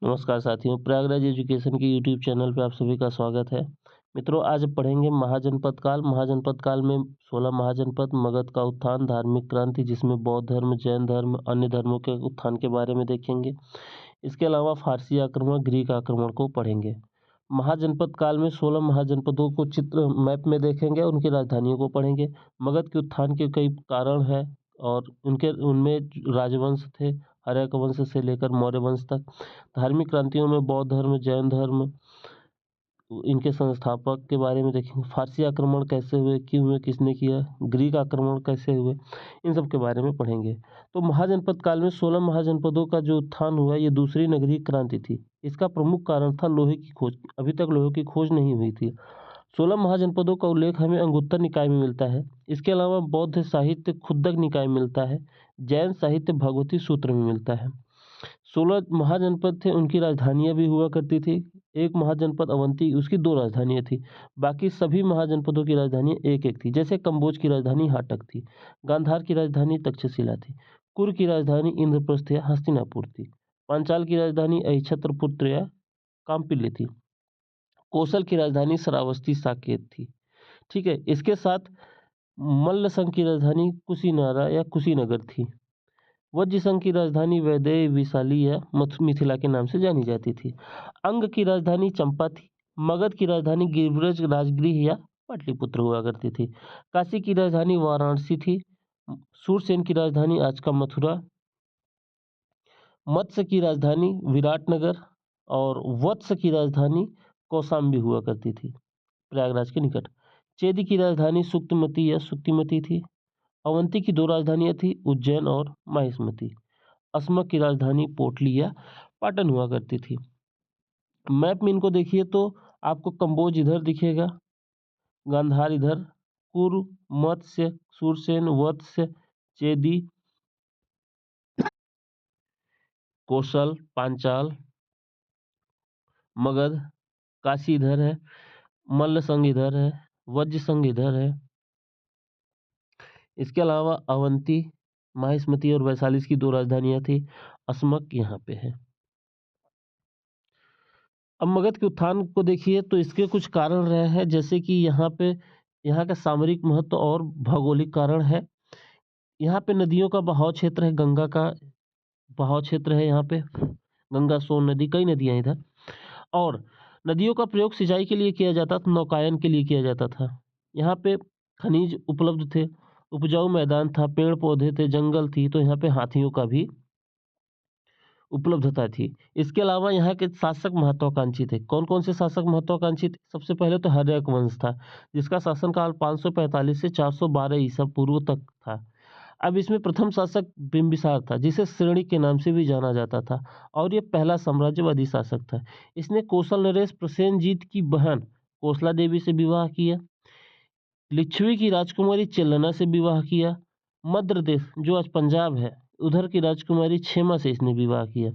नमस्कार साथियों, प्रयागराज एजुकेशन के यूट्यूब चैनल पे आप सभी का स्वागत है। मित्रों, आज पढ़ेंगे महाजनपद काल। महाजनपद काल में 16 महाजनपद, मगध का उत्थान, धार्मिक क्रांति जिसमें बौद्ध धर्म, जैन धर्म, अन्य धर्मों के उत्थान के बारे में देखेंगे। इसके अलावा फारसी आक्रमण, ग्रीक आक्रमण को पढ़ेंगे। महाजनपद काल में 16 महाजनपदों को चित्र मैप में देखेंगे, उनकी राजधानियों को पढ़ेंगे। मगध के उत्थान के कई कारण हैं और उनके उनमें राजवंश थे, हर्यक वंश से लेकर मौर्य वंश तक। धार्मिक क्रांतियों में बौद्ध धर्म, जैन धर्म, इनके संस्थापक के बारे में देखेंगे। फारसी आक्रमण कैसे हुए, क्यों हुए, किसने किया, ग्रीक आक्रमण कैसे हुए, इन सब के बारे में पढ़ेंगे। तो महाजनपद काल में 16 महाजनपदों का जो उत्थान हुआ, ये दूसरी नगरीय क्रांति थी। इसका प्रमुख कारण था लोहे की खोज। अभी तक लोहे की खोज नहीं हुई थी। 16 महाजनपदों का उल्लेख हमें अंगुत्तर निकाय में मिलता है। इसके अलावा बौद्ध साहित्य खुद्दक निकाय में मिलता है। जैन साहित्य भगवती सूत्र में मिलता है। 16 महाजनपद थे, उनकी राजधानियाँ भी हुआ करती थी। एक महाजनपद अवंती, उसकी 2 राजधानियाँ थी। बाकी सभी महाजनपदों की राजधानियाँ एक-एक थी। जैसे कंबोज की राजधानी हाटक थी, गांधार की राजधानी तक्षशिला थी, कुरु की राजधानी इंद्रप्रस्थ या हस्तिनापुर थी, पांचाल की राजधानी अहिच्छत्रपुत्र या काम्पिल्य थी, कौशल की राजधानी श्रावस्ती साकेत थी। ठीक है, इसके साथ मल्ल संघ की राजधानी कुशीनारा या कुशीनगर थी। वज्र संघ की राजधानी वैदेही विशाली या मिथिला के नाम से जानी जाती थी। अंग की राजधानी चंपा थी। मगध की राजधानी गिरिव्रज राजगृह या पाटलिपुत्र हुआ करती थी। काशी की राजधानी वाराणसी थी। सूरसेन की राजधानी आज का मथुरा। मत्स्य की राजधानी विराटनगर और वत्स की राजधानी कौशाम्बी हुआ करती थी, प्रयागराज के निकट। चेदी की राजधानी सुक्तिमती या सुक्तिमती थी। अवंती की 2 राजधानियां थी, उज्जैन और माहिष्मती। अस्मक की राजधानी पोटली या पाटन हुआ करती थी। मैप में इनको देखिए तो आपको कंबोज इधर दिखेगा, गांधार इधर, कुरु, मत्स्य, सूरसेन, वत्स्य, चेदी, कौशल, पांचाल, मगध, काशी इधर है, मल्ल संघ इधर है, वज्र संघ इधर है। इसके अलावा अवंती, माहिष्मती और वैशाली की 2 राजधानियां थी। अस्मक यहाँ पे है। अब मगध के उत्थान को देखिए तो इसके कुछ कारण रहे हैं, जैसे कि यहाँ का सामरिक महत्व और भौगोलिक कारण है। यहाँ पे नदियों का बहाव क्षेत्र है, गंगा का बहाव क्षेत्र है यहाँ पे, गंगा, सोन नदी, कई नदियाँ इधर। और नदियों का प्रयोग सिंचाई के लिए किया जाता था, नौकायन के लिए किया जाता था। यहाँ पे खनिज उपलब्ध थे, उपजाऊ मैदान था, पेड़ पौधे थे, जंगल थी, तो यहाँ पे हाथियों का भी उपलब्धता थी। इसके अलावा यहाँ के शासक महत्वाकांक्षी थे। कौन-कौन से शासक महत्वाकांक्षी थे? सबसे पहले तो हर्यक वंश था, जिसका शासनकाल 545 से 412 ईसा पूर्व तक था। अब इसमें प्रथम शासक बिंबिसार था, जिसे श्रेणी के नाम से भी जाना जाता था और ये पहला साम्राज्यवादी शासक था। इसने कौशल नरेश प्रसेनजीत की बहन कौशला देवी से विवाह किया। लिच्छवी की राजकुमारी चेलना से विवाह किया। मध्य प्रदेश, जो आज पंजाब है, उधर की राजकुमारी क्षेमा से इसने विवाह किया।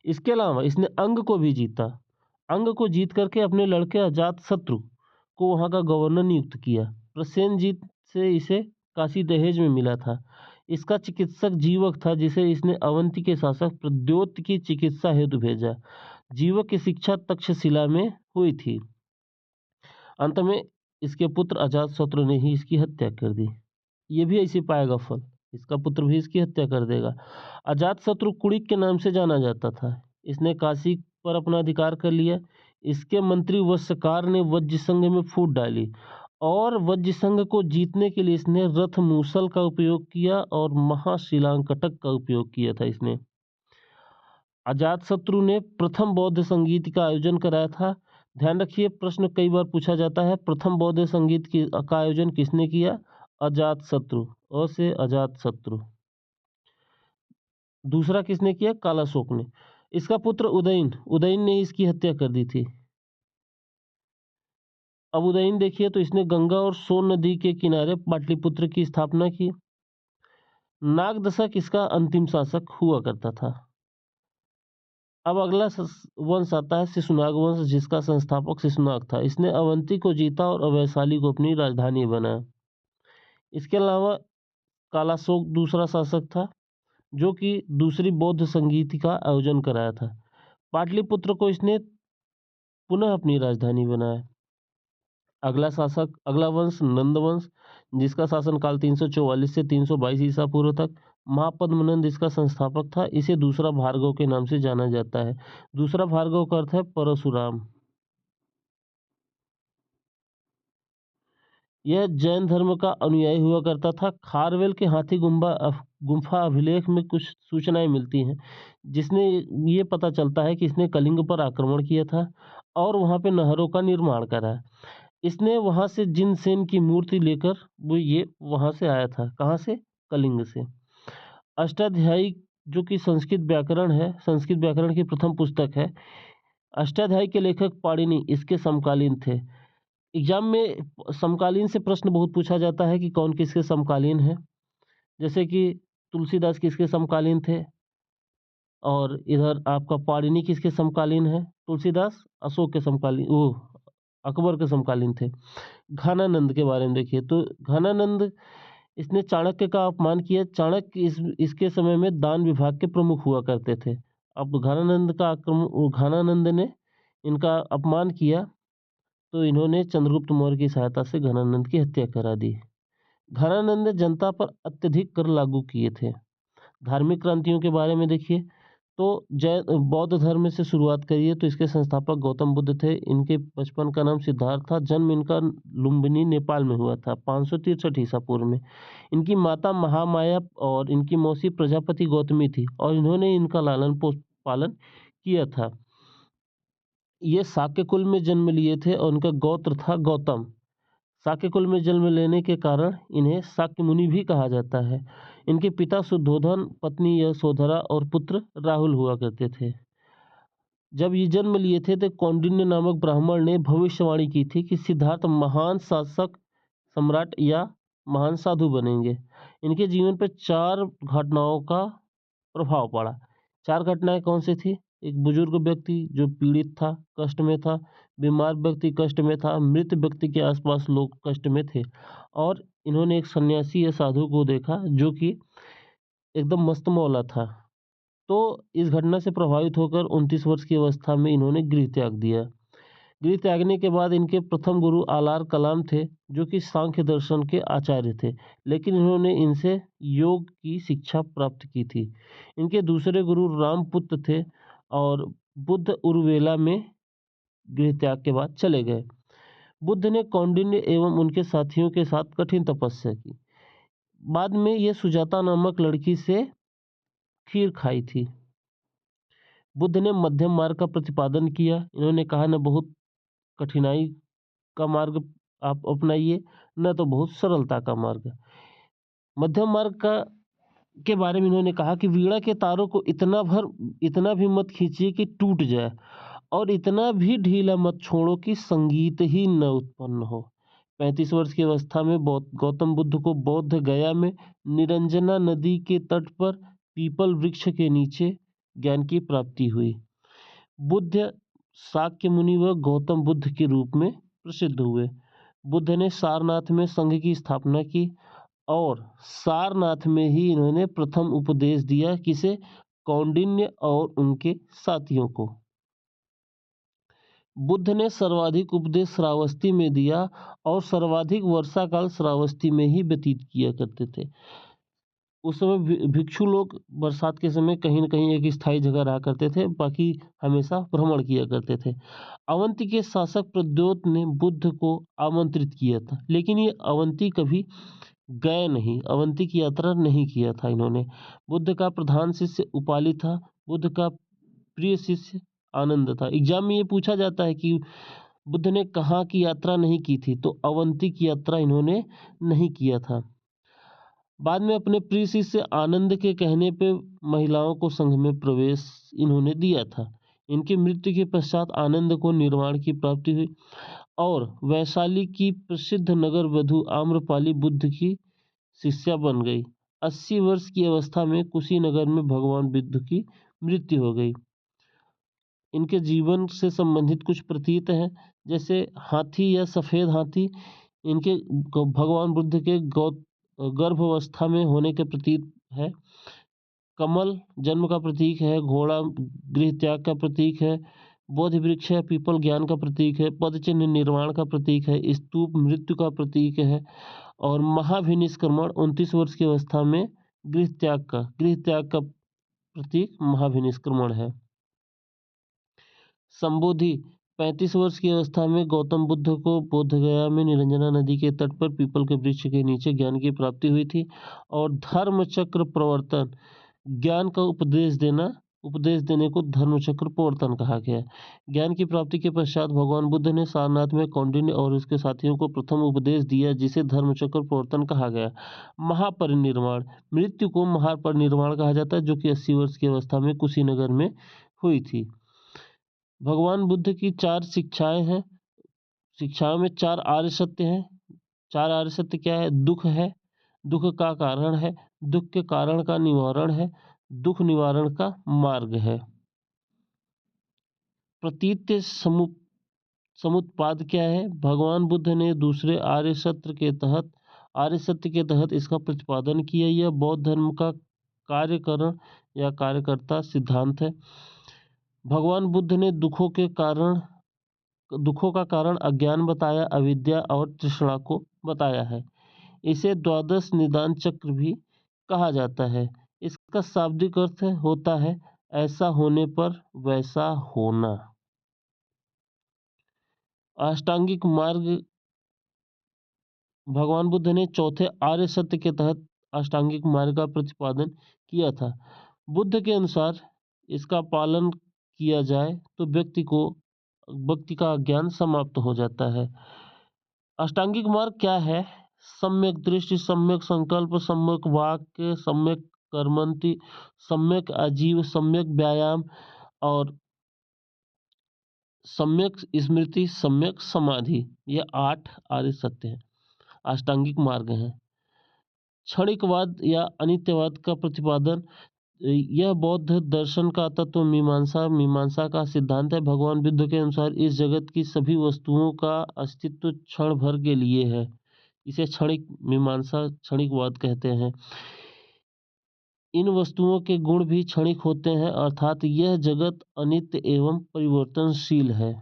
इसके अलावा इसने अंग को भी जीता। अंग को जीत करके अपने लड़के अजातशत्रु को वहाँ का गवर्नर नियुक्त किया। प्रसेनजीत से इसे काशी दहेज में मिला था। इसका चिकित्सक जीवक था, जिसे इसने अवंती के शासक प्रद्योत की चिकित्सा हेतु भेजा। जीवक की शिक्षा तक्षशिला में हुई थी। अंत में इसके पुत्र अजातशत्रु ने ही इसकी हत्या कर दी। ये भी ऐसे पाएगा फल, इसका पुत्र भी इसकी हत्या कर देगा। अजातशत्रु कुणिक के नाम से जाना जाता था। इसने काशी पर अपना अधिकार कर लिया। इसके मंत्री वत्सकार ने वज्र संघ में फूट डाली और वज्र संघ को जीतने के लिए इसने रथ मूसल का उपयोग किया और महाशिलांकटक का उपयोग किया था। इसने अजातशत्रु ने प्रथम बौद्ध संगीत का आयोजन कराया था। ध्यान रखिए, प्रश्न कई बार पूछा जाता है, प्रथम बौद्ध संगीत का आयोजन किसने किया? अजातशत्रु। अ से अजातशत्रु। दूसरा किसने किया? कालाशोक ने। इसका पुत्र उदयन ने इसकी हत्या कर दी थी। अब उदयन देखिए तो इसने गंगा और सोन नदी के किनारे पाटलिपुत्र की स्थापना की। नागदशक इसका अंतिम शासक हुआ करता था। अब अगला वंश आता है शिशुनाग वंश, जिसका संस्थापक शिशुनाग था। इसने अवंती को जीता और वैशाली को अपनी राजधानी बनाया। इसके अलावा कालाशोक दूसरा शासक था, जो कि दूसरी बौद्ध संगीत का आयोजन कराया था। पाटलिपुत्र को इसने पुनः अपनी राजधानी बनाया। अगला वंश नंद वंश, जिसका शासनकाल 344 से 322 ईसा पूर्व तक। महापद्मनंद इसका संस्थापक था। इसे दूसरा भार्गव के नाम से जाना जाता है। दूसरा भार्गव का अर्थ है परशुराम। यह जैन धर्म का अनुयायी हुआ करता था। खारवेल के हाथी गुम्फा अभिलेख में कुछ सूचनाएं मिलती हैं, जिसने ये पता चलता है कि इसने कलिंग पर आक्रमण किया था और वहाँ पे नहरों का निर्माण करा। इसने वहाँ से जिनसेन की मूर्ति लेकर ये वहाँ से आया था। कहाँ से? कलिंग से। अष्टाध्यायी जो कि संस्कृत व्याकरण है, संस्कृत व्याकरण की प्रथम पुस्तक है। अष्टाध्यायी के लेखक पाणिनि इसके समकालीन थे। एग्जाम में समकालीन से प्रश्न बहुत पूछा जाता है कि कौन किसके समकालीन है। जैसे कि तुलसीदास किसके समकालीन थे और इधर आपका पाणिनि किसके समकालीन है? तुलसीदास अशोक के समकालीन, वो अकबर के समकालीन थे। घनानंद के बारे में देखिए तो घनानंद इसने चाणक्य का अपमान किया। चाणक्य इसके समय में दान विभाग के प्रमुख हुआ करते थे। अब घनानंद ने इनका अपमान किया तो इन्होंने चंद्रगुप्त मौर्य की सहायता से घनानंद की हत्या करा दी। घनानंद ने जनता पर अत्यधिक कर लागू किए थे। धार्मिक क्रांतियों के बारे में देखिए तो जैन बौद्ध धर्म से शुरुआत करिए तो इसके संस्थापक गौतम बुद्ध थे। इनके बचपन का नाम सिद्धार्थ था। जन्म इनका लुम्बिनी नेपाल में हुआ था 563 ईसा पूर्व में। इनकी माता महामाया और इनकी मौसी प्रजापति गौतमी थी और इन्होंने इनका पालन किया था। ये शाक्य कुल में जन्म लिए थे और उनका गोत्र था गौतम। शाक्य कुल में जन्म लेने के कारण इन्हें शाक्य मुनि भी कहा जाता है। इनके पिता शुद्धोधन, पत्नी यशोधरा और पुत्र राहुल हुआ करते थे। जब ये जन्म लिए थे तो कौंडिन्य नामक ब्राह्मण ने भविष्यवाणी की थी कि सिद्धार्थ महान शासक, सम्राट या महान साधु बनेंगे। इनके जीवन पर 4 घटनाओं का प्रभाव पड़ा। 4 घटनाएं कौन सी थी? एक बुजुर्ग व्यक्ति जो पीड़ित था, कष्ट में था, बीमार व्यक्ति कष्ट में था, मृत व्यक्ति के आसपास लोग कष्ट में थे और इन्होंने एक सन्यासी या साधु को देखा जो कि एकदम मस्त मौला था। तो इस घटना से प्रभावित होकर 29 वर्ष की अवस्था में इन्होंने गृह त्याग दिया। गृह त्यागने के बाद इनके प्रथम गुरु आलार कलाम थे जो कि सांख्य दर्शन के आचार्य थे, लेकिन इन्होंने इनसे योग की शिक्षा प्राप्त की थी। इनके दूसरे गुरु रामपुत्र थे और बुद्ध उर्वेला में गृह त्याग के बाद चले गए। बुद्ध ने कौंडिन्य एवं उनके साथियों के साथ कठिन तपस्या की। बाद में ये सुजाता नामक लड़की से खीर खाई थी। बुद्ध ने मध्यम मार्ग का प्रतिपादन किया। इन्होंने कहा न बहुत कठिनाई का मार्ग आप अपनाइए, न तो बहुत सरलता का मार्ग। मध्यम मार्ग का के बारे में इन्होंने कहा कि वीणा के तारों को इतना भी मत खींचिए कि टूट जाए और इतना भी ढीला मत छोड़ो कि संगीत ही न उत्पन्न हो। 35 वर्ष की अवस्था में गौतम बुद्ध को बौद्ध गया में निरंजना नदी के तट पर पीपल वृक्ष के नीचे ज्ञान की प्राप्ति हुई। बुद्ध शाक्य मुनि व गौतम बुद्ध के रूप में प्रसिद्ध हुए। बुद्ध ने सारनाथ में संघ की स्थापना की और सारनाथ में ही इन्होंने प्रथम उपदेश दिया। किसे? कौंडिन्य और उनके साथियों को। बुद्ध ने सर्वाधिक उपदेश श्रावस्ती में दिया और सर्वाधिक वर्षा काल श्रावस्ती में ही व्यतीत किया करते थे। उस समय भिक्षु लोग बरसात के समय कहीं न कहीं एक स्थायी जगह रहा करते थे, बाकी हमेशा भ्रमण किया करते थे। अवंती के शासक प्रद्योत ने बुद्ध को आमंत्रित किया था, लेकिन ये अवंती कभी गए नहीं, अवंती की यात्रा नहीं किया था इन्होंने। बुद्ध का प्रधान शिष्य उपाली था। बुद्ध का प्रिय शिष्य आनंद था। एग्जाम में ये पूछा जाता है कि बुद्ध ने कहाँ की यात्रा नहीं की थी, तो अवंती की यात्रा इन्होंने नहीं किया था। बाद में अपने प्रिय शिष्य आनंद के कहने पे महिलाओं को संघ में प्रवेश इन्होंने दिया था। इनकी मृत्यु के पश्चात आनंद को निर्वाण की प्राप्ति हुई और वैशाली की प्रसिद्ध नगर वधु आम्रपाली बुद्ध की शिष्या बन गई। 80 वर्ष की अवस्था में कुशीनगर में भगवान बुद्ध की मृत्यु हो गई। इनके जीवन से संबंधित कुछ प्रतीत हैं, जैसे हाथी या सफेद हाथी इनके भगवान बुद्ध के गर्भावस्था में होने के प्रतीत है। कमल जन्म का प्रतीक है, घोड़ा गृह त्याग का प्रतीक है, बोधि वृक्ष है, पीपल ज्ञान का प्रतीक है, पद चिन्ह निर्वाण का प्रतीक है, स्तूप मृत्यु का प्रतीक है और महाभिनिष्क्रमण 29 वर्ष की अवस्था में गृह त्याग का प्रतीक महाभिनिष्क्रमण है। संबोधि 35 वर्ष की अवस्था में गौतम बुद्ध को बोधगया में निरंजना नदी के तट पर पीपल के वृक्ष के नीचे ज्ञान की प्राप्ति हुई थी। और धर्म चक्र प्रवर्तन, ज्ञान का उपदेश देने को धर्म चक्र प्रवर्तन कहा गया। ज्ञान की प्राप्ति के पश्चात भगवान बुद्ध ने सारनाथ में कौंडिन्य और उसके साथियों को प्रथम उपदेश दिया, जिसे धर्म चक्र प्रवर्तन कहा गया। महापरिनिर्वाण, मृत्यु को महापरिनिर्वाण कहा जाता है, जो कि 80 वर्ष की अवस्था में कुशीनगर में हुई थी। भगवान बुद्ध की 4 शिक्षाएं हैं। शिक्षाओं में 4 आर्य सत्य हैं। 4 आर्य सत्य क्या है? दुख है, दुख का कारण है, दुख के कारण का निवारण है, दुख निवारण का मार्ग है। प्रतीत्य समुत्पाद क्या है? भगवान बुद्ध ने दूसरे आर्य सत्य के तहत इसका प्रतिपादन किया। यह बौद्ध धर्म का कार्यकरण या कार्यकर्ता सिद्धांत है। भगवान बुद्ध ने दुखों का कारण अज्ञान बताया, अविद्या और तृष्णा को बताया है। इसे द्वादश निदान चक्र भी कहा जाता है। इसका शाब्दिक अर्थ होता है ऐसा होने पर वैसा होना। अष्टांगिक मार्ग, भगवान बुद्ध ने चौथे आर्य सत्य के तहत अष्टांगिक मार्ग का प्रतिपादन किया था। बुद्ध के अनुसार इसका पालन किया जाए तो व्यक्ति का अज्ञान समाप्त हो जाता है। अष्टांगिक मार्ग क्या है? सम्यक दृष्टि, सम्यक संकल्प, सम्यक वाक्य, सम्यक कर्मंति, सम्यक आजीव, सम्यक व्यायाम और सम्यक स्मृति, सम्यक समाधि। ये 8 आर्य सत्य हैं, अष्टांगिक मार्ग हैं। क्षणिकवाद या अनित्यवाद का प्रतिपादन, यह बौद्ध दर्शन का तत्व मीमांसा का सिद्धांत है। भगवान बुद्ध के अनुसार इस जगत की सभी वस्तुओं का अस्तित्व क्षण भर के लिए है। इसे क्षणिकवाद कहते हैं। इन वस्तुओं के गुण भी क्षणिक होते हैं, अर्थात यह जगत अनित्य एवं परिवर्तनशील है।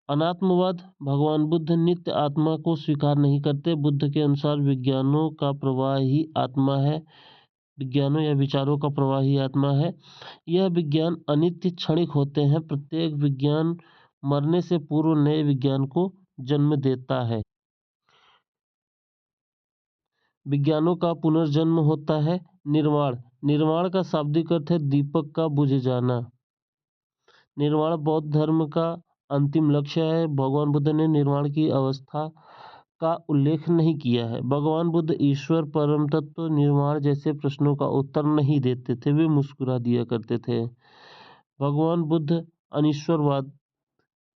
अनात्मवाद, भगवान बुद्ध नित्य आत्मा को स्वीकार नहीं करते। बुद्ध के अनुसार विज्ञानों का प्रवाह ही आत्मा है। विज्ञानों या विचारों का प्रवाह ही आत्मा है। यह विज्ञान अनित्य क्षणिक होते हैं। प्रत्येक विज्ञान मरने से पूर्व नए विज्ञान को जन्म देता है। विज्ञानों का पुनर्जन्म होता है। निर्वाण का शाब्दिक अर्थ है दीपक का बुझ जाना। निर्वाण बौद्ध धर्म का अंतिम लक्ष्य है। भगवान बुद्ध ने निर्वाण की अवस्था का उल्लेख नहीं किया है। भगवान बुद्ध ईश्वर, परम तत्व, निर्वाण जैसे प्रश्नों का उत्तर नहीं देते थे, वे मुस्कुरा दिया करते थे। भगवान बुद्ध अनिश्वरवाद,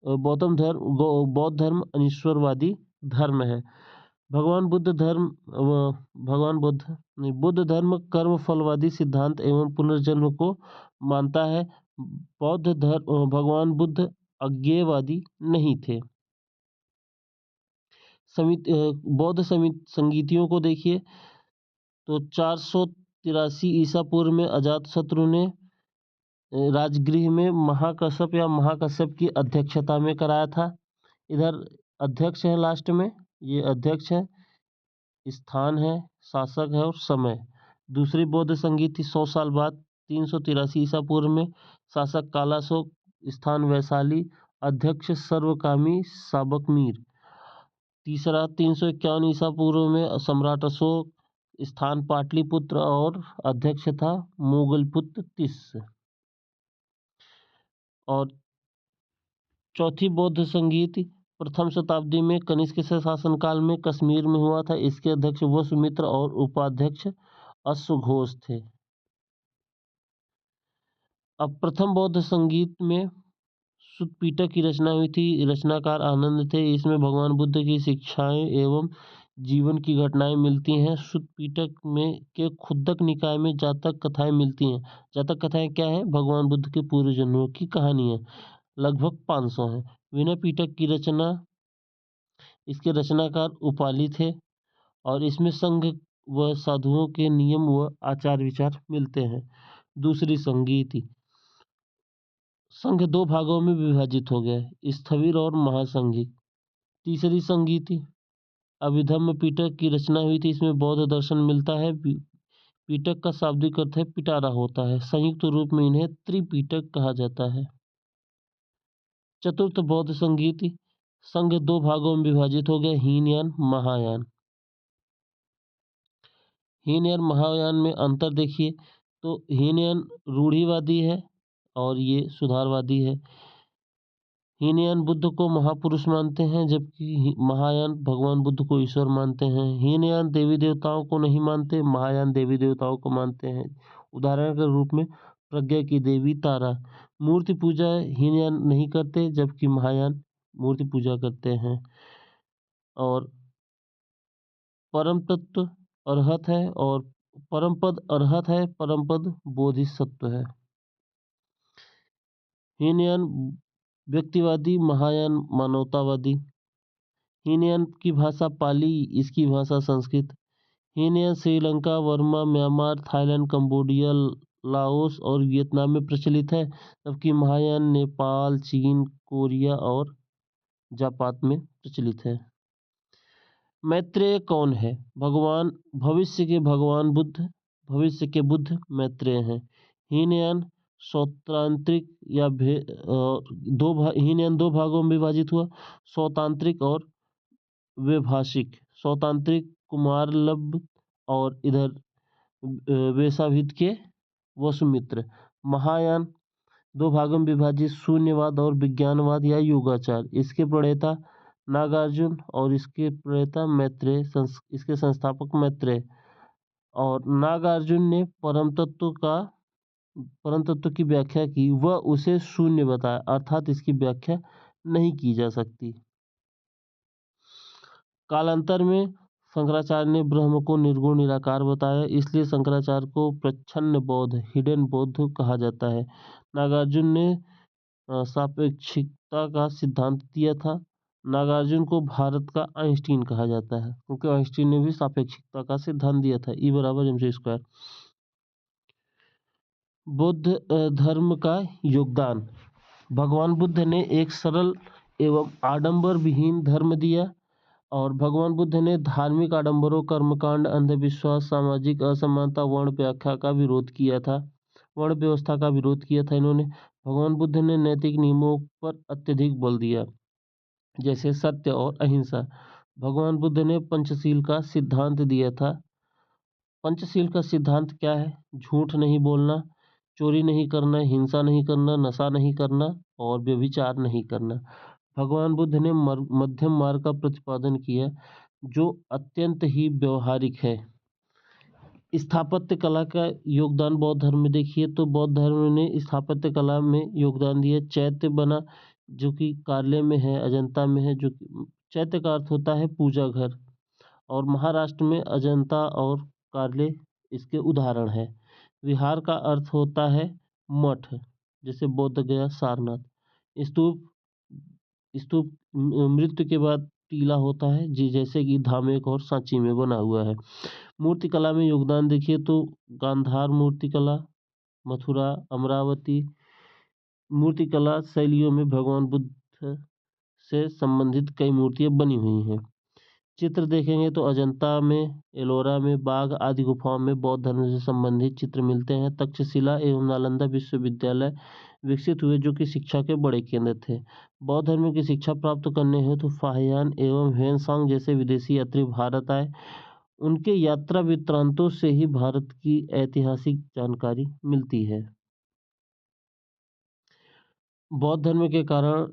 बौद्ध धर्म अनिश्वरवादी धर्म है। बुद्ध धर्म कर्म फलवादी सिद्धांत एवं पुनर्जन्म को मानता है। भगवान बुद्ध अज्ञेयवादी नहीं थे। बौद्ध संगीतियों को देखिए तो 483 ईसा पूर्व में अजातशत्रु ने राजगृह में महाकश्यप की अध्यक्षता में कराया था। इधर अध्यक्ष है, लास्ट में ये अध्यक्ष है, स्थान है, शासक है और समय। दूसरी बौद्ध संगीति 100 साल बाद 383 ईसा पूर्व में शासक कालाशोक, स्थान वैशाली, अध्यक्ष सर्वकामी साबकमीर। तीसरा 351 ईसा पूर्व में सम्राट अशोक, स्थान पाटलिपुत्र और अध्यक्ष था मोगलपुत्र तिस। और चौथी बौद्ध संगीति प्रथम शताब्दी में कनिष्क के शासनकाल में कश्मीर में हुआ था। इसके अध्यक्ष वसुमित्र और उपाध्यक्ष अश्वघोष थे। अब प्रथम बौद्ध संगीत में सुत्त पिटक की रचना हुई थी। रचनाकार आनंद थे। इसमें भगवान बुद्ध की शिक्षाएं एवं जीवन की घटनाएं मिलती हैं। सुत्त पिटक में के खुद्दक निकाय में जातक कथाएं मिलती हैं। जातक कथाएं क्या है? भगवान बुद्ध के पूर्व जन्मों की कहानी है। लगभग 500 हैं। विनय पिटक की रचना, इसके रचनाकार उपाली थे और इसमें संघ व साधुओं के नियम व आचार विचार मिलते हैं। दूसरी संगीति। संघ दो भागों में विभाजित हो गया है, स्थविर और महासंघी। तीसरी संगीति। अभिधम्म पिटक की रचना हुई थी, इसमें बौद्ध दर्शन मिलता है। पिटक का शाब्दिक अर्थ है पिटारा होता है। संयुक्त रूप में इन्हें त्रिपिटक कहा जाता है। चतुर्थ बौद्ध संगीति। संघ दो भागों में विभाजित हो गया, हीनयान महायान। हीनयान महायान में अंतर देखिए तो हीनयान रूढ़िवादी है और ये सुधारवादी है। हीनयान बुद्ध को महापुरुष मानते हैं, जबकि महायान भगवान बुद्ध को ईश्वर मानते हैं। हीनयान देवी देवताओं को नहीं मानते, महायान देवी देवताओं को मानते हैं। उदाहरण के रूप में प्रज्ञा की देवी तारा। मूर्ति पूजा हीनयान नहीं करते, जबकि महायान मूर्ति पूजा करते हैं। और परम तत्व अरहत है और परम पद अरहत है, परम पद बोधिसत्व है। हीनयान व्यक्तिवादी, महायान मानवतावादी। हीनयान की भाषा पाली, इसकी भाषा Sanskrit. Hinayana Sri Lanka, Verma, Myanmar, Thailand, Cambodia, Laos और वियतनाम में प्रचलित है, जबकि महायान नेपाल, चीन, कोरिया और जापान में प्रचलित है। मैत्रेय कौन है? भगवान भविष्य के भगवान बुद्ध, भविष्य के बुद्ध मैत्रेय हैं। हीनयान सौतांत्रिक या हीनयान दो भागों में विभाजित हुआ, सौतांत्रिक और वैभाषिक। सौतांत्रिक कुमारलंब और इधर वेशाभिद के वसुमित्र। महायान दो भागों में विभाजित, शून्यवाद और विज्ञानवाद या योगाचार। इसके प्रणेता नागार्जुन और इसके प्रणेता मैत्रेय, इसके संस्थापक मैत्रेय। और नागार्जुन ने परम तत्व की व्याख्या की, वह उसे शून्य बताया, अर्थात इसकी व्याख्या नहीं की जा सकती। कालांतर में शंकराचार्य ने ब्रह्म को निर्गुण निराकार बताया, इसलिए शंकराचार्य को प्रच्छन्न बौद्ध, हिडन बौद्ध कहा जाता है। नागार्जुन ने सापेक्षिकता का सिद्धांत दिया था। नागार्जुन को भारत का आइंस्टीन कहा जाता है, क्योंकि आइंस्टीन ने भी सापेक्षिकता का सिद्धांत दिया था, E = mc²। बौद्ध धर्म का योगदान। भगवान बुद्ध ने एक सरल एवं आडंबर विहीन धर्म दिया, और भगवान बुद्ध ने धार्मिक आडंबरों, कर्मकांड, अंधविश्वास, सामाजिक असमानता, वर्ण व्याख्या का विरोध किया था, वर्ण व्यवस्था का विरोध किया था इन्होंने। भगवान बुद्ध ने नैतिक नियमों पर अत्यधिक बल दिया, जैसे सत्य और अहिंसा। भगवान बुद्ध ने पंचशील का सिद्धांत दिया था। पंचशील का सिद्धांत क्या है? झूठ नहीं बोलना, चोरी नहीं करना, हिंसा नहीं करना, नशा नहीं करना और व्यभिचार नहीं करना। भगवान बुद्ध ने मध्यम मार्ग का प्रतिपादन किया, जो अत्यंत ही व्यवहारिक है। स्थापत्य कला का योगदान बौद्ध धर्म में देखिए तो बौद्ध धर्म ने स्थापत्य कला में योगदान दिया। चैत्य बना, जो कि कार्ले में है, अजंता में है, जो चैत्य का अर्थ होता है पूजा घर, और महाराष्ट्र में अजंता और कार्ले इसके उदाहरण है। विहार का अर्थ होता है मठ, जैसे बोध गया, सारनाथ। स्तूप, स्तूप मृत्यु के बाद टीला होता है, जी जैसे कि धामेक और सांची में बना हुआ है। मूर्तिकला में योगदान देखिए तो गांधार मूर्तिकला, मथुरा, अमरावती मूर्तिकला शैलियों में भगवान बुद्ध से संबंधित कई मूर्तियां बनी हुई हैं। चित्र देखेंगे तो अजंता में, एलोरा में, बाघ आदि गुफाओं में बौद्ध धर्म से संबंधित चित्र मिलते हैं। तक्षशिला एवं नालंदा विश्वविद्यालय विकसित हुए, जो कि शिक्षा के बड़े केंद्र थे। बौद्ध धर्म की शिक्षा प्राप्त करने हेतु फाहियान एवं ह्वेनसांग जैसे विदेशी यात्री भारत आए। उनके यात्रा वृत्तांतों से ही भारत की ऐतिहासिक जानकारी मिलती है। बौद्ध धर्म के कारण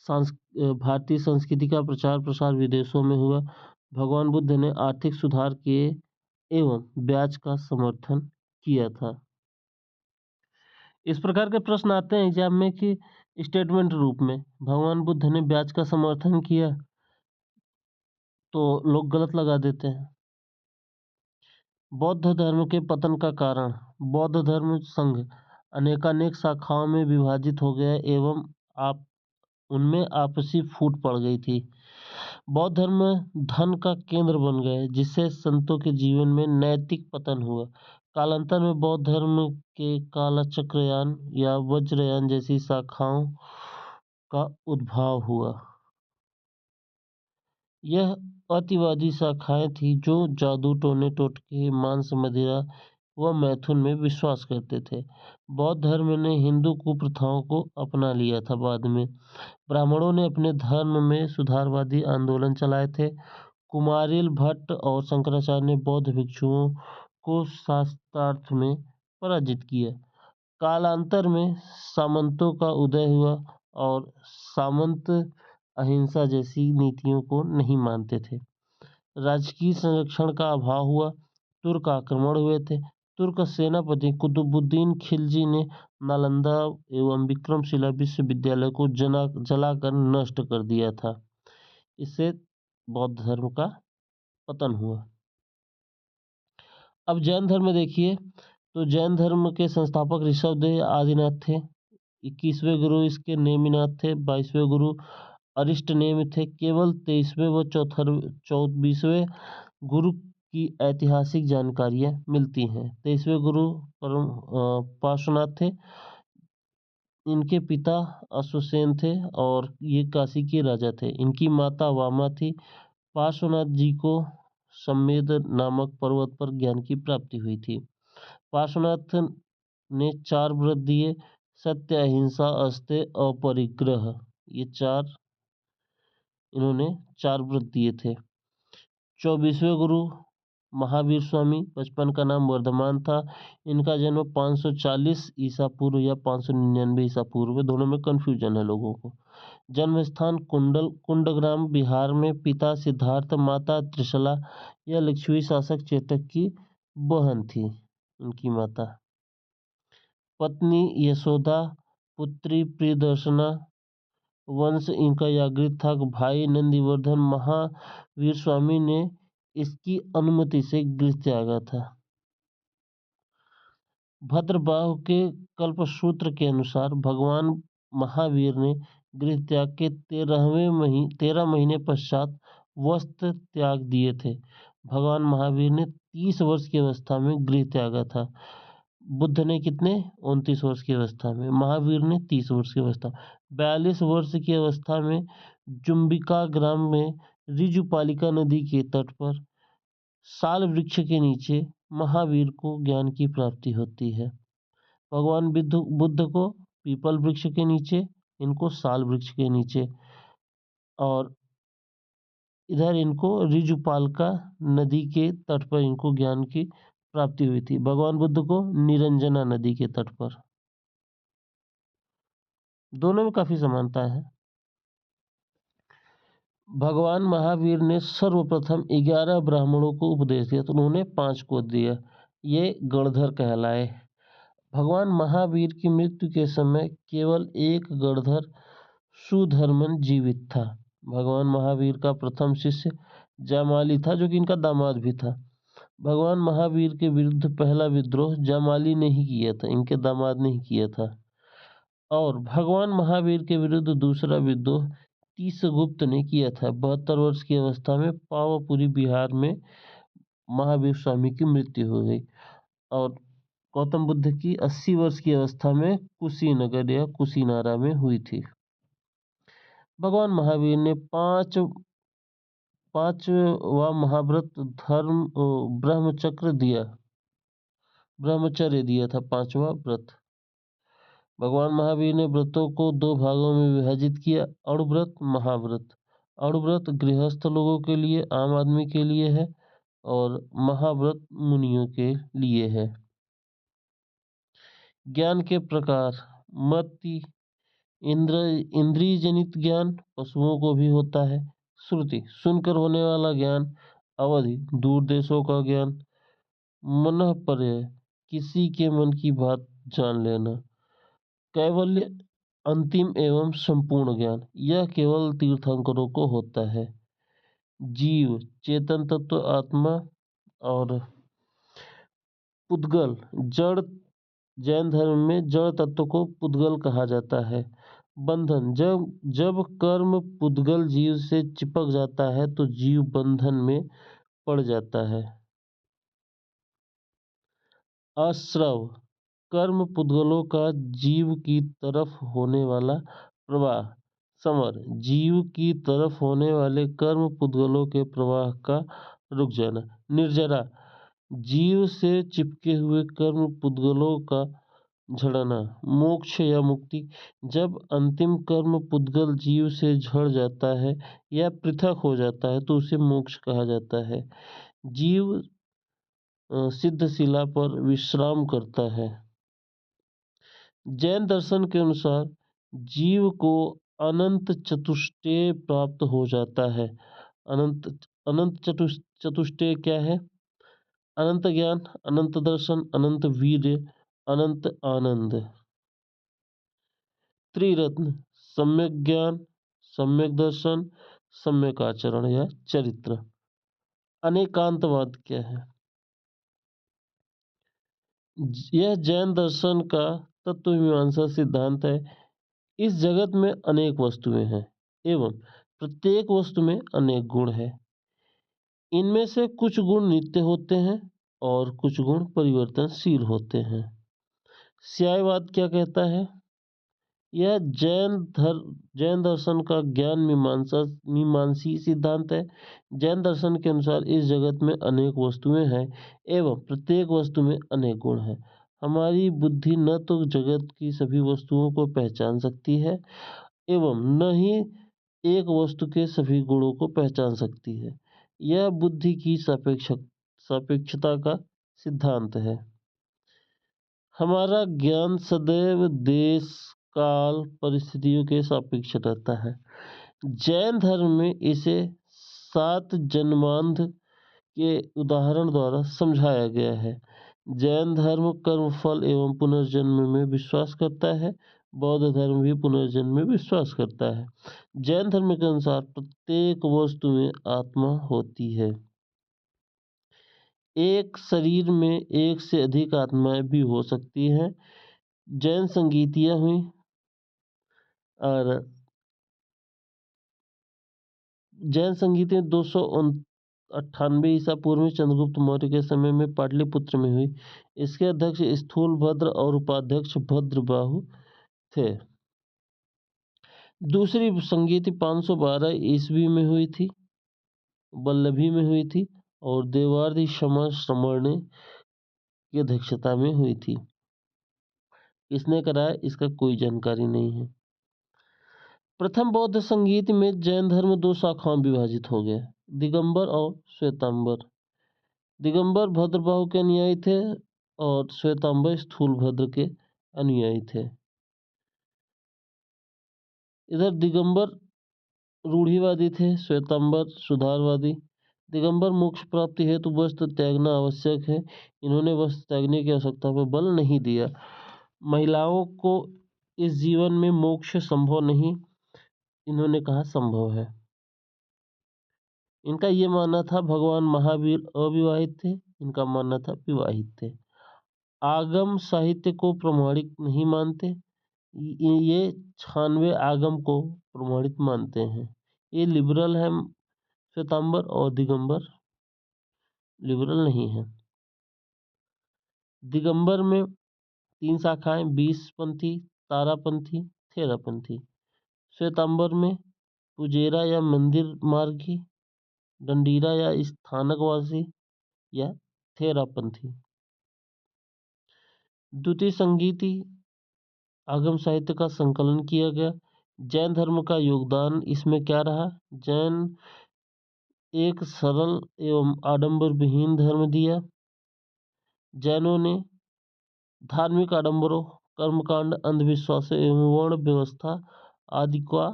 भारतीय संस्कृति का प्रचार प्रसार विदेशों में हुआ। भगवान बुद्ध ने आर्थिक सुधार किए एवं ब्याज का समर्थन किया था। इस प्रकार के प्रश्न आते हैं एग्जाम में कि स्टेटमेंट रूप में भगवान बुद्ध ने ब्याज का समर्थन किया, तो लोग गलत लगा देते हैं। बौद्ध धर्म के पतन का कारण। बौद्ध धर्म संघ अनेकानेक शाखाओं में विभाजित हो गया एवं उनमें आपसी फूट पड़ गई थी। बौद्ध धर्म धन का केंद्र बन गए, जिससे संतों के जीवन में नैतिक पतन हुआ। कालांतर में बौद्ध धर्म के कालचक्रयान या वज्रयान जैसी शाखाओं का उद्भव हुआ। यह अतिवादी शाखाएं थी जो जादू, टोने टोटके, मांस, मदिरा व मैथुन में विश्वास करते थे। बौद्ध धर्म ने हिंदू कुप्रथाओं को अपना लिया था। बाद में ब्राह्मणों ने अपने धर्म में सुधारवादी आंदोलन चलाए थे। कुमारिल भट्ट और शंकराचार्य ने बौद्ध भिक्षुओं को शास्त्रार्थ में पराजित किया। कालांतर में सामंतों का उदय हुआ और सामंत अहिंसा जैसी नीतियों को नहीं मानते थे। राजकीय संरक्षण का अभाव हुआ। तुर्क आक्रमण हुए थे। तुर्क सेनापति कुतुबुद्दीन खिलजी ने नालंदा एवं विक्रमशिला विश्वविद्यालय को जलाकर नष्ट कर दिया था। इससे बौद्ध धर्म का पतन हुआ। अब जैन धर्म देखिए, तो जैन धर्म के संस्थापक ऋषभदेव आदिनाथ थे। 21वें गुरु इसके नेमिनाथ थे। 22वें गुरु अरिष्टनेमि थे। केवल 23वें व 24वें गुरु की ऐतिहासिक जानकारियां मिलती हैं। 23वें गुरु पार्श्वनाथ थे। इनके पिता अश्वसेन थे और ये काशी के राजा थे। इनकी माता वामा थी। पार्श्वनाथ जी को सम्मेद नामक पर्वत पर ज्ञान की प्राप्ति हुई थी। पार्श्वनाथ ने 4 व्रत दिए: सत्य, अहिंसा, अस्तेय, अपरिग्रह। ये 4 व्रत दिए थे। 24वें गुरु महावीर स्वामी, बचपन का नाम वर्धमान था। इनका जन्म 540 ईसा पूर्व या 599 ईसा पूर्व, दोनों में कन्फ्यूजन है लोगों को। जन्म स्थान कुंडग्राम बिहार में। पिता सिद्धार्थ, माता त्रिशला। यह लिच्छवी शासक चेतक की बहन थी, उनकी माता। पत्नी यशोदा, पुत्री प्रियदर्शना। वंश इनका याग्रिक था। भाई नंदिवर्धन महावीर स्वामी ने इसकी अनुमति से गृह त्यागा था। भद्रबाहु के कल्पसूत्र के अनुसार भगवान महावीर ने गृह त्याग के 13 महीने पश्चात वस्त्र त्याग दिए थे। भगवान महावीर ने 30 वर्ष की अवस्था में गृह त्यागा था। बुद्ध ने कितने? 29 वर्ष की अवस्था में। महावीर ने 30 वर्ष की अवस्था। 42 वर्ष की अवस्था में जुम्बिका ग्राम में ऋजुपालिका नदी के तट पर साल वृक्ष के नीचे महावीर को ज्ञान की प्राप्ति होती है। भगवान बुद्ध को पीपल वृक्ष के नीचे, इनको साल वृक्ष के नीचे, और इधर इनको ऋजुपालिका नदी के तट पर इनको ज्ञान की प्राप्ति हुई थी। भगवान बुद्ध को निरंजना नदी के तट पर। दोनों में काफी समानता है। भगवान महावीर ने सर्वप्रथम 11 ब्राह्मणों को उपदेश दिया, तो उन्होंने 5 को दिया। ये गणधर कहलाए। भगवान महावीर की मृत्यु के समय केवल एक गणधर सुधर्मन जीवित था। भगवान महावीर का प्रथम शिष्य जामाली था, जो कि इनका दामाद भी था। भगवान महावीर के विरुद्ध पहला विद्रोह जामाली ने ही किया था, इनके दामाद ने ही किया था। और भगवान महावीर के विरुद्ध दूसरा विद्रोह तीसगुप्त ने किया था। 72 वर्ष की अवस्था में पावापुरी बिहार में महावीर स्वामी की मृत्यु हो गई। और गौतम बुद्ध की 80 वर्ष की अवस्था में कुशीनगर या कुशीनारा में हुई थी। भगवान महावीर ने पांचवा महाव्रत ब्रह्मचर्य दिया था। 5वां व्रत। भगवान महावीर ने व्रतों को 2 भागों में विभाजित किया: अणुव्रत, महाव्रत। अणुव्रत गृहस्थ लोगों के लिए, आम आदमी के लिए है, और महाव्रत मुनियों के लिए है। ज्ञान के प्रकार: मति, इंद्रिय जनित ज्ञान पशुओं को भी होता है। श्रुति, सुनकर होने वाला ज्ञान। अवधि, दूर देशों का ज्ञान। मनःपर्यय, किसी के मन की बात जान लेना। कैवल्य, अंतिम एवं संपूर्ण ज्ञान। यह केवल तीर्थंकरों को होता है। जीव, चेतन तत्व, आत्मा। और पुद्गल, जड़। जैन धर्म में जड़ तत्व को पुद्गल कहा जाता है। बंधन, जब जब कर्म पुद्गल जीव से चिपक जाता है तो जीव बंधन में पड़ जाता है। आश्रव, कर्म पुद्गलों का जीव की तरफ होने वाला प्रवाह। समर, जीव की तरफ होने वाले कर्म पुद्गलों के प्रवाह का रुक जाना। निर्जरा, जीव से चिपके हुए कर्म पुद्गलों का झड़ना। मोक्ष या मुक्ति, जब अंतिम कर्म पुद्गल जीव से झड़ जाता है या पृथक हो जाता है तो उसे मोक्ष कहा जाता है। जीव सिद्ध शिला पर विश्राम करता है। जैन दर्शन के अनुसार जीव को अनंत चतुष्टय प्राप्त हो जाता है। अनंत अनंत चतुष्टय क्या है? अनंत ज्ञान, अनंत दर्शन, अनंत वीर्य, अनंत आनंद। त्रिरत्न, सम्यक ज्ञान, सम्यक दर्शन, सम्यक आचरण या चरित्र। अनेकांतवाद क्या है? यह जैन दर्शन का तत्वमीमांसा सिद्धांत है। इस जगत में अनेक वस्तुएं हैं एवं प्रत्येक वस्तु में अनेक गुण हैं। इनमें से कुछ गुण नित्य होते हैं और कुछ गुण परिवर्तनशील होते हैं। स्यायवाद क्या कहता है? यह जैन दर्शन का ज्ञान मीमांसी सिद्धांत है। जैन दर्शन के अनुसार इस जगत में अनेक वस्तुएं हैं एवं प्रत्येक वस्तु में अनेक गुण हैं। हमारी बुद्धि न तो जगत की सभी वस्तुओं को पहचान सकती है एवं न ही एक वस्तु के सभी गुणों को पहचान सकती है। यह बुद्धि की सापेक्षता का सिद्धांत है। हमारा ज्ञान सदैव देश काल परिस्थितियों के सापेक्ष रहता है। जैन धर्म में इसे 7 जन्मांध के उदाहरण द्वारा समझाया गया है। जैन धर्म कर्मफल एवं पुनर्जन्म में विश्वास करता है। बौद्ध धर्म भी पुनर्जन्म में विश्वास करता है। जैन धर्म के अनुसार प्रत्येक वस्तु में आत्मा होती है। एक शरीर में एक से अधिक आत्माएं भी हो सकती हैं। जैन संगीतियाँ हुई और जैन संगीत 298 ईसा पूर्व में चंद्रगुप्त मौर्य के समय में पाटलिपुत्र में हुई। इसके अध्यक्ष स्थूलभद्र और उपाध्यक्ष भद्रबाहु थे। दूसरी संगीति 512 ईस्वी में हुई थी, वल्लभी में हुई थी और देवार्धि शमा श्रमणे की अध्यक्षता में हुई थी। किसने कराया इसका कोई जानकारी नहीं है। प्रथम बौद्ध संगीत में जैन धर्म 2 शाखाओं में विभाजित हो गया, दिगंबर और श्वेतांबर। दिगंबर भद्रबाहु के अनुयायी थे और श्वेतांबर स्थूलभद्र के अनुयायी थे। इधर दिगंबर रूढ़िवादी थे, श्वेतांबर सुधारवादी। दिगंबर मोक्ष प्राप्ति हेतु वस्त्र त्यागना आवश्यक है। इन्होंने वस्त्र त्यागने की आवश्यकता पर बल नहीं दिया। महिलाओं को इस जीवन में मोक्ष संभव नहीं, इन्होंने कहा संभव है। इनका ये मानना था भगवान महावीर अविवाहित थे, इनका मानना था विवाहित थे। आगम साहित्य को प्रमाणिक नहीं मानते, ये 96 आगम को प्रमाणित मानते हैं। ये लिबरल है, श्वेतांबर और दिगंबर लिबरल नहीं है। दिगंबर में 3 शाखाएं, 20पंथी, तारापंथी, थेरापंथी। श्वेतांबर में पुजेरा या मंदिर मार्गी, डंडीरा या स्थानकवासी या थेरापंथी। द्वितीय संगीति आगम साहित्य का संकलन किया गया। जैन धर्म का योगदान इसमें क्या रहा? जैन एक सरल एवं आडंबर विहीन धर्म दिया। जैनों ने धार्मिक आडंबरों, कर्मकांड, अंधविश्वास एवं वर्ण व्यवस्था आदि का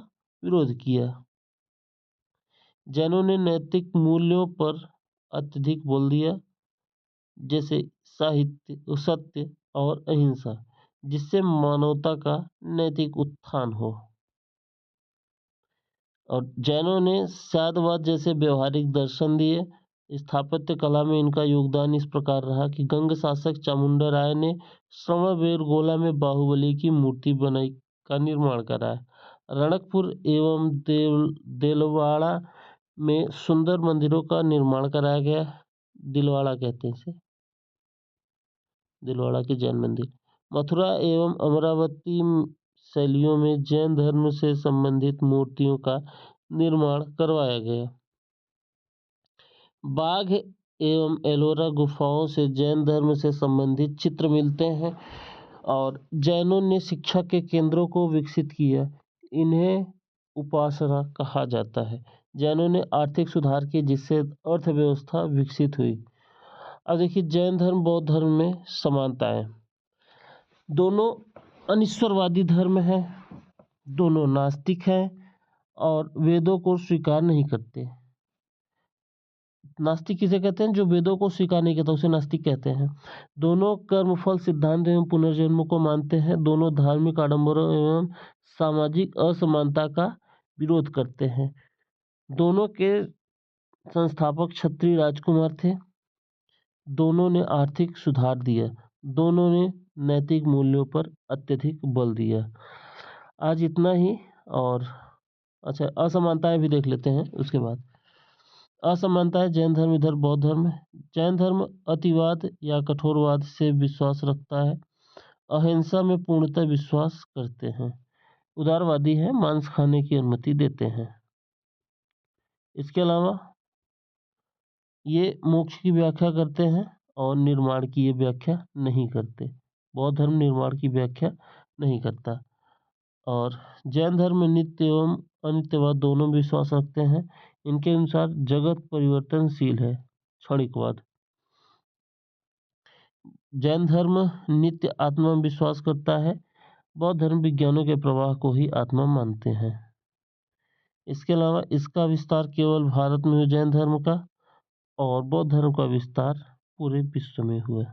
विरोध किया। जैनों ने नैतिक मूल्यों पर अत्यधिक बल दिया, जैसे साहित्य, सत्य और अहिंसा, जिससे मानवता का नैतिक उत्थान हो। और जैनों ने साध्यवाद जैसे व्यवहारिक दर्शन दिए। स्थापत्य कला में इनका योगदान इस प्रकार रहा कि गंग शासक चामुंडा राय ने श्रवणबेलगोला में बाहुबली की मूर्ति बनाई का निर्माण कराया। रणकपुर एवं देलवाड़ा में सुंदर मंदिरों का निर्माण कराया गया। दिलवाड़ा कहते हैं इसे, दिलवाड़ा के जैन मंदिर। मथुरा एवं अमरावती शैलियों में जैन धर्म से संबंधित मूर्तियों का निर्माण करवाया गया। बाघ एवं एलोरा गुफाओं से जैन धर्म से संबंधित चित्र मिलते हैं और जैनों ने शिक्षा के केंद्रों को विकसित किया। इन्हें उपासना कहा जाता है। जैनों ने आर्थिक सुधार किए जिससे अर्थव्यवस्था विकसित हुई। अब देखिए जैन धर्म बौद्ध धर्म में समानताएं। दोनों अनिश्वरवादी धर्म है, दोनों नास्तिक हैं और वेदों को स्वीकार नहीं करते। नास्तिक किसे कहते हैं? जो वेदों को स्वीकार नहीं करता उसे नास्तिक कहते हैं। दोनों कर्मफल सिद्धांत एवं पुनर्जन्म को मानते हैं। दोनों धार्मिक आडंबरों एवं सामाजिक असमानता का विरोध करते हैं। दोनों के संस्थापक क्षत्रिय राजकुमार थे। दोनों ने आर्थिक सुधार दिया। दोनों ने नैतिक मूल्यों पर अत्यधिक बल दिया। आज इतना ही। और अच्छा, असमानताएं भी देख लेते हैं उसके बाद। असमानता है जैन धर्म इधर बौद्ध धर्म है। जैन धर्म अतिवाद या कठोरवाद से विश्वास रखता है। अहिंसा में पूर्णतः विश्वास करते हैं। उदारवादी है, मांस खाने की अनुमति देते हैं। इसके अलावा ये मोक्ष की व्याख्या करते हैं और निर्माण की ये व्याख्या नहीं करते। बौद्ध धर्म निर्माण की व्याख्या नहीं करता। और जैन धर्म में नित्य एवं अनित्यवाद दोनों विश्वास रखते हैं। इनके अनुसार जगत परिवर्तनशील है, क्षणिकवाद। जैन धर्म नित्य आत्मा में विश्वास करता है। बौद्ध धर्म विज्ञानों के प्रवाह को ही आत्मा मानते हैं। इसके अलावा इसका विस्तार केवल भारत में हुआ जैन धर्म का, और बौद्ध धर्म का विस्तार पूरे विश्व में हुआ।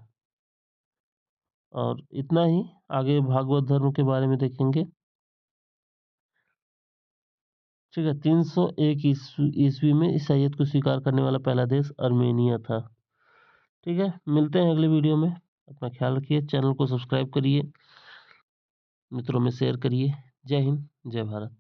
और इतना ही। आगे भागवत धर्म के बारे में देखेंगे। ठीक है। 301 ईस्वी में ईसाइयत को स्वीकार करने वाला पहला देश अर्मेनिया था। ठीक है, मिलते हैं अगले वीडियो में। अपना ख्याल रखिए, चैनल को सब्सक्राइब करिए, मित्रों में शेयर करिए। जय हिंद, जय भारत।